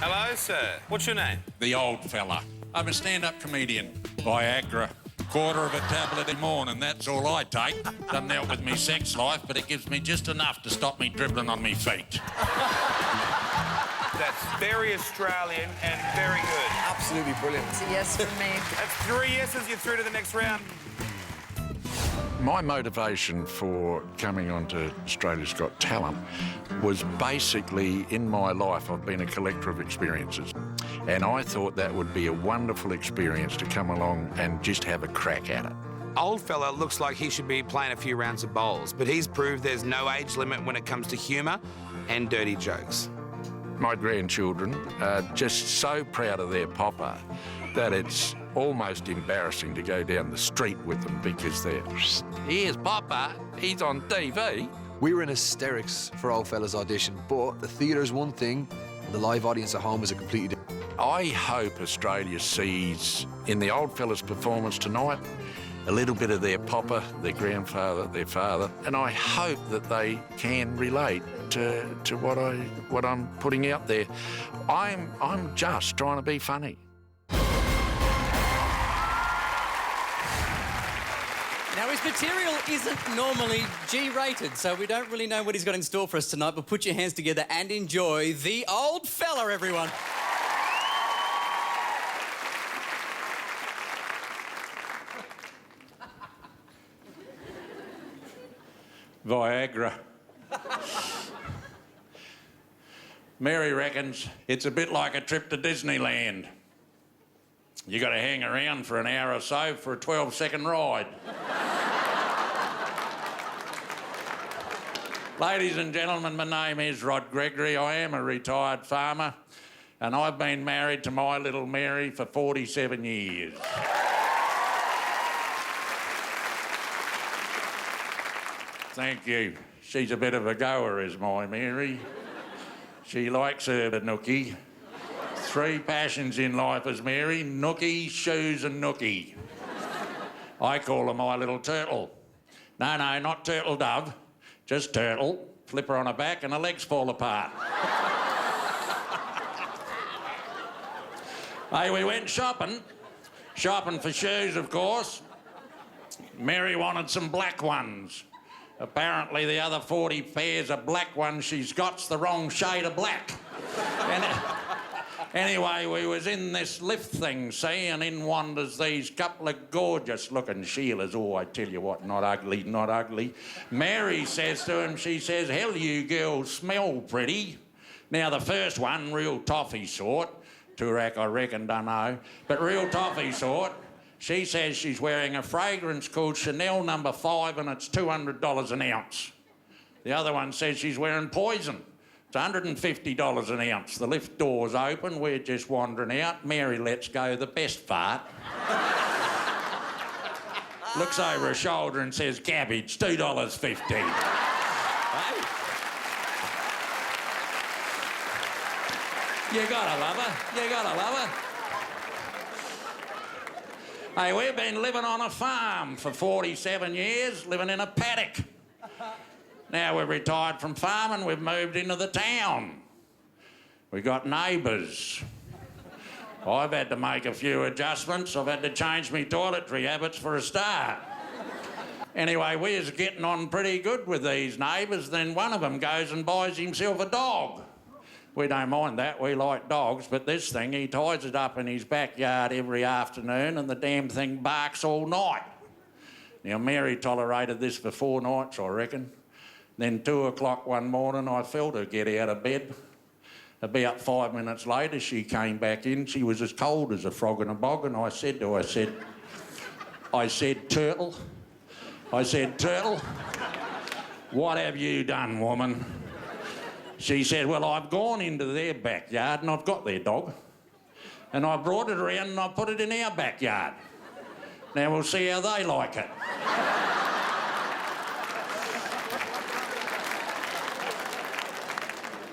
Hello, sir. What's your name? The old fella. I'm a stand-up comedian. Viagra. Quarter of a tablet a morning, that's all I take. Doesn't help with me sex life, but it gives me just enough to stop me dribbling on me feet. That's very Australian and very good. Absolutely brilliant. It's a yes from me. That's 3 yeses. You're through to the next round. My motivation for coming onto Australia's Got Talent was basically, in my life, I've been a collector of experiences. And I thought that would be a wonderful experience to come along and just have a crack at it. Old fella looks like he should be playing a few rounds of bowls, but he's proved there's no age limit when it comes to humour and dirty jokes. My grandchildren are just so proud of their papa that it's almost embarrassing to go down the street with them because they're, here's Papa, he's on TV. We were in hysterics for Old Fella's audition, but the theatre's one thing, and the live audience at home is a completely different. I hope Australia sees in the Old Fella's performance tonight a little bit of their papa, their grandfather, their father, and I hope that they can relate to what I'm putting out there. I'm just trying to be funny. Now, his material isn't normally G-rated, so we don't really know what he's got in store for us tonight, but put your hands together and enjoy the old fella, everyone. Viagra. Mary reckons it's a bit like a trip to Disneyland. You got to hang around for an hour or so for a 12-second ride. Ladies and gentlemen, my name is Rod Gregory. I am a retired farmer, and I've been married to my little Mary for 47 years. Thank you. She's a bit of a goer, is my Mary. She likes her nookie. 3 passions in life as Mary: nookie, shoes and nookie. I call her my little turtle. No, not turtle dove, just turtle. Flip her on her back and her legs fall apart. Hey, we went shopping for shoes, of course. Mary wanted some black ones. Apparently the other 40 pairs of black ones she's got's the wrong shade of black. Anyway, we was in this lift thing, see, and in wanders these couple of gorgeous-looking Sheilas. Oh, I tell you what, not ugly, not ugly. Mary says to him, she says, "Hell, you girls smell pretty." Now, the first one, real toffee sort, Toorak, I reckon, dunno, but real toffee sort, she says she's wearing a fragrance called Chanel No. 5 and it's $200 an ounce. The other one says she's wearing poison. It's $150 an ounce. The lift door's open, we're just wandering out. Mary lets go the best fart. Looks over her shoulder and says, "Cabbage, $2.50. Hey? You gotta love her. You gotta love her. Hey, we've been living on a farm for 47 years, living in a paddock. Now we've retired from farming, we've moved into the town. We've got neighbours. I've had to make a few adjustments. I've had to change my toiletry habits for a start. Anyway, we was getting on pretty good with these neighbours, then one of them goes and buys himself a dog. We don't mind that, we like dogs, but this thing, he ties it up in his backyard every afternoon and the damn thing barks all night. Now, Mary tolerated this for 4 nights, I reckon. Then 2 o'clock one morning, I felt her get out of bed. About 5 minutes later, she came back in. She was as cold as a frog in a bog, and I said to her, "Turtle, what have you done, woman?" She said, "Well, I've gone into their backyard and I've got their dog. And I brought it around and I put it in our backyard. Now we'll see how they like it."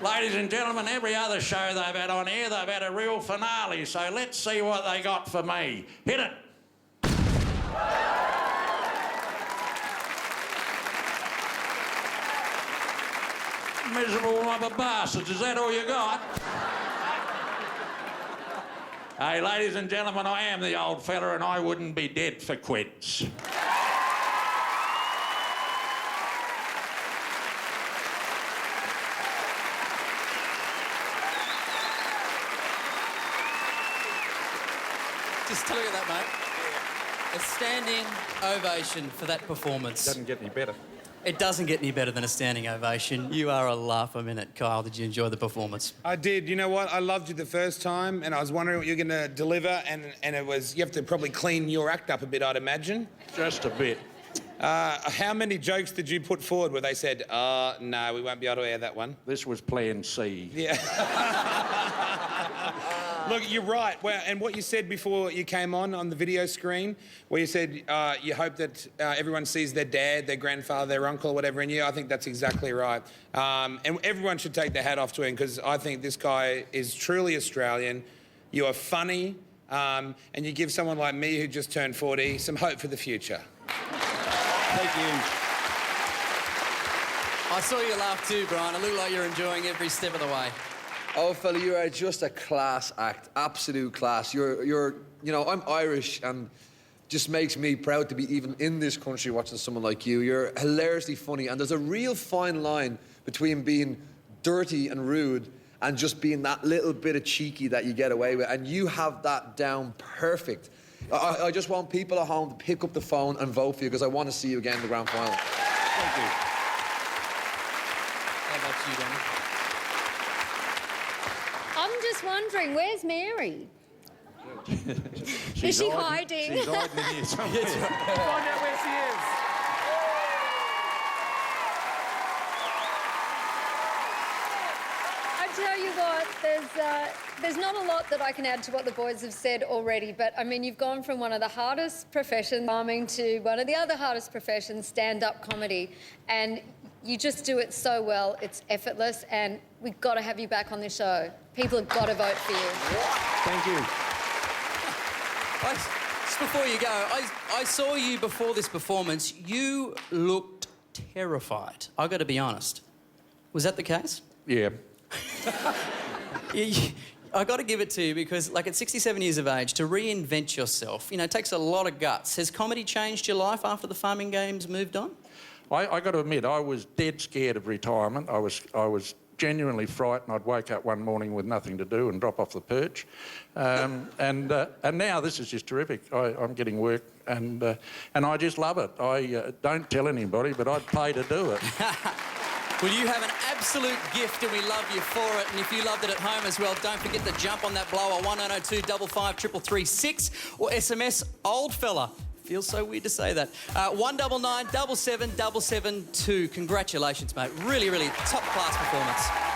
Ladies and gentlemen, every other show they've had on here, they've had a real finale, so let's see what they got for me. Hit it. Miserable rubber bastards, is that all you got? Hey, ladies and gentlemen, I am the old fella and I wouldn't be dead for quids. Just look at that, mate. A standing ovation for that performance. Doesn't get any better. It doesn't get any better than a standing ovation. You are a laugh a minute. Kyle, did you enjoy the performance? I did. You know what? I loved you the first time, and I was wondering what you're going to deliver, and it was, you have to probably clean your act up a bit, I'd imagine. Just a bit. How many jokes did you put forward where they said, no, we won't be able to air that one? This was plan C. Yeah. Look, you're right. Well, and what you said before you came on the video screen, where you said you hope that everyone sees their dad, their grandfather, their uncle, whatever in you, I think that's exactly right. And everyone should take their hat off to him, because I think this guy is truly Australian. You are funny, and you give someone like me, who just turned 40, some hope for the future. Thank you. I saw you laugh too, Brian. It looked like you're enjoying every step of the way. Oh, fella, you are just a class act, absolute class. You know, I'm Irish, and just makes me proud to be even in this country watching someone like you. You're hilariously funny, and there's a real fine line between being dirty and rude and just being that little bit of cheeky that you get away with, and you have that down perfect. I just want people at home to pick up the phone and vote for you, because I want to see you again in the grand final. Thank you. How about you, Danny? I'm just wondering, where's Mary? Is she hiding? She's hiding in here somewhere. Find out where she is. I tell you what, there's not a lot that I can add to what the boys have said already, but I mean, you've gone from one of the hardest professions, farming, to one of the other hardest professions, stand-up comedy, and you just do it so well. It's effortless, and we've got to have you back on the show. People have got to vote for you. Thank you. Just before you go, I saw you before this performance. You looked terrified. I got to be honest. Was that the case? Yeah. I got to give it to you, because, like, at 67 years of age, to reinvent yourself, you know, it takes a lot of guts. Has comedy changed your life after the farming games moved on? I got to admit, I was dead scared of retirement. I was genuinely frightened. I'd wake up one morning with nothing to do and drop off the perch. And now this is just terrific. I'm getting work, and I just love it. I don't tell anybody, but I'd pay to do it. Well, you have an absolute gift, and we love you for it. And if you loved it at home as well, don't forget to jump on that blower, 1902 55 333 or SMS old fella. Feels so weird to say that. 199 77 772. Congratulations, mate. Really, really top class performance.